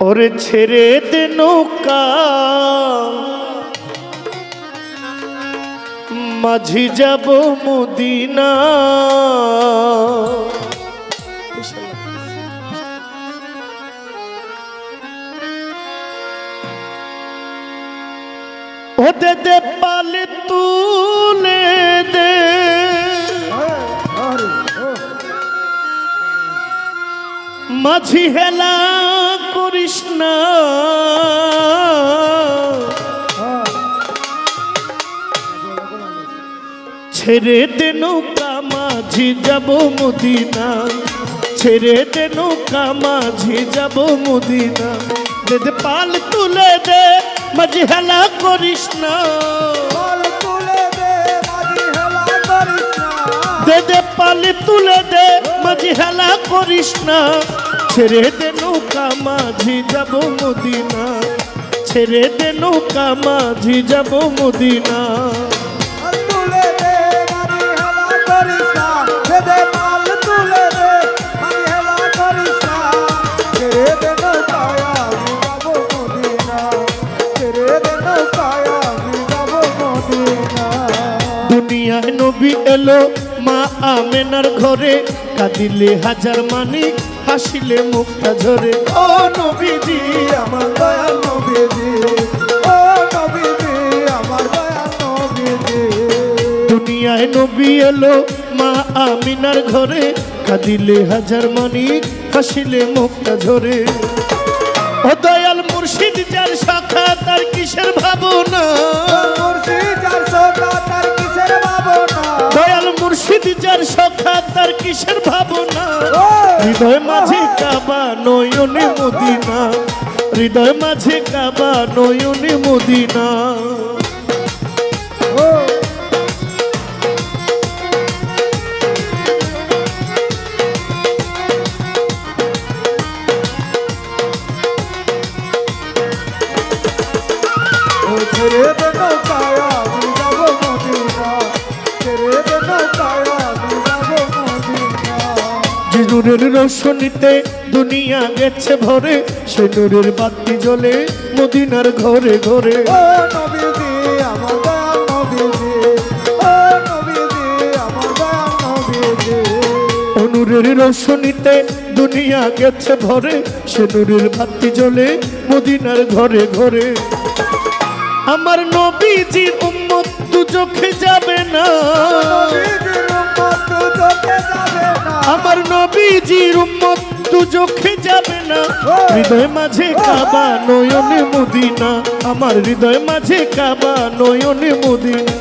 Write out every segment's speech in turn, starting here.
ওরে ছেড়ে দে নৌকা মাঝি যাব মদিনা। ও দে দে পালে তুলে দে মাঝি হেলা করিস না। ছেড়ে দে নৌকা মাঝি যাব মদিনা, ছেড়ে দে নৌকা মাঝি যাব মদিনা। দে দে পাল তুলে দে মাঝি হেলা করিস না, দে দে পাল তুলে দে মাঝি হেলা করিস না। ছেড়ে দে নৌকা মাঝি যাব মদিনা, ছেড়ে দে নৌকা মাঝি যাব মদিনা। দুনিয়ায় নবী এলো মা আমেনার ঘরে, কাঁদিলে হাজার মানিক হাসিলে মুক্তা ঝরে। ও নবীজি আমার দয়াল নবীজি, ও নবীজি আমার দয়াল নবীজি। দুনিয়ায় নবী এলো মা আমিনার ঘরে, কাঁদিলে হাজার মানিক হাসিলে মুক্তা ঝরে। ও দয়াল মুর্শিদ যার শাখা তার কিসের ভাবনা, দয়াল মুর্শিদ যার শাখা তার কিসের ভাবনা। হৃদয় মাঝে কাবা নয়নে মদিনা, হৃদয় মাঝে কাবা নয়নে মদিনা। যে নূরের রোশনীতে দুনিয়া গেছে ভরে, সে নূরের বাতি জ্বলে মদিনার ঘরে ঘরে। ও নবীজি আমার দয়াল নবীজি, ও নবীজি আমার দয়াল নবীজি। ও নূরের রোশনীতে দুনিয়া গেছে ভরে, সে নূরের বাতি জ্বলে মদিনার ঘরে ঘরে। আমার নবীজির উম্মত দুজখে যাবে না, আমার নবীজির উম্মত দুজখে যাবে না। হৃদয় মাঝে কাবা নয়নে মদিনা, আমার হৃদয় মাঝে কাবা নয়নে মদিনা।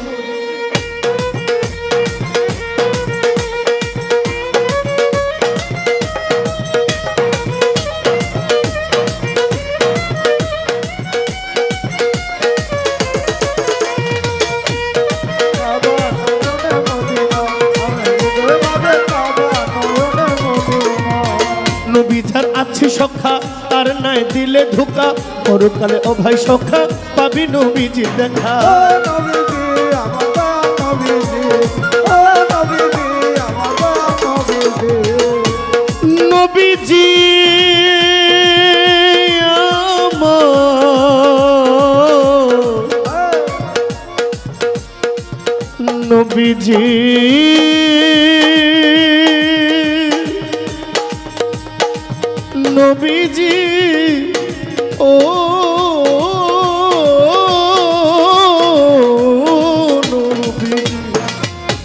নবী যার আছে সখা তার নাই দিলে ধোকা, পরকালে ও ভাই সখা পাবি নবীজি দেখা। নবীজি নবীজি নবীজি ও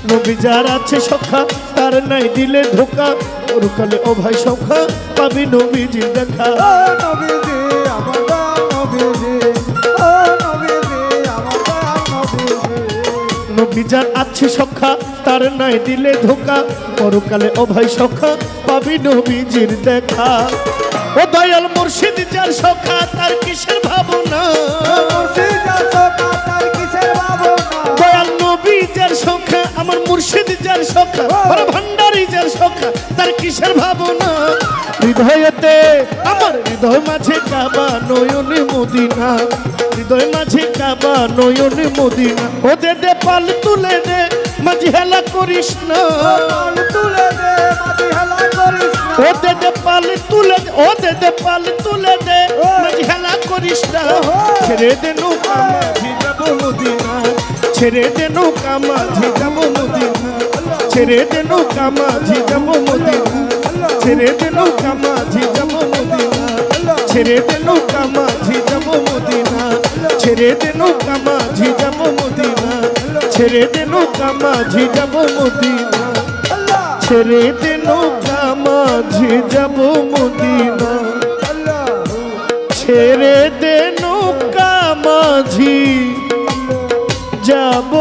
নবী যার আছে সখা তার নাই দিলে ধোকা, পরকালে ও ভাই সখা পাবি নবীজি দেখা। নবীজি আমার নবীজি, ও নবীজি আমার নবীজি। নবী যার আছে সখা তার নাই দিলে ধোকা, পরকালে ও ভাই সখা পাবি নবীজির দেখা। ও দয়াল মুর্শিদ যার সখা তার কিসের ভাবনা, দয়াল নবী যার সখা আমার মুর্শিদ যার সখা, ভান্ডারি যার সখা তার কিসের ভাবনা। হৃদয়তে আমার হৃদয় মাঝে কাবা নয়নে মদিনা, হৃদয় মাঝে কাবা নয়নে মদিনা। ও দে দে পাল তুলে দে মাঝি হেলা করিস না, ও দে দে পাল তুলে দে, ও দে দে পাল তুলে দে করিস না ছেড়ে দে নৌকা মাঝি যাব মদিনা ছেড়ে দে নৌকা মাঝি যাব মদিনা ছেড়ে দে নৌকা মাঝি যাব মদিনা ছেড়ে দে নৌকা মাঝি যাব মদিনা ছেড়ে দে নৌকা মাঝি যাব মদিনা ছেড়ে দে নৌকা মাঝি যাব মদিনা ছেড়ে দে নৌকা মাঝি যাব মদিনা ছেড়ে দে নৌকা মাঝি যাব মদিনা ছেড়ে দে নৌকা মাঝি যাব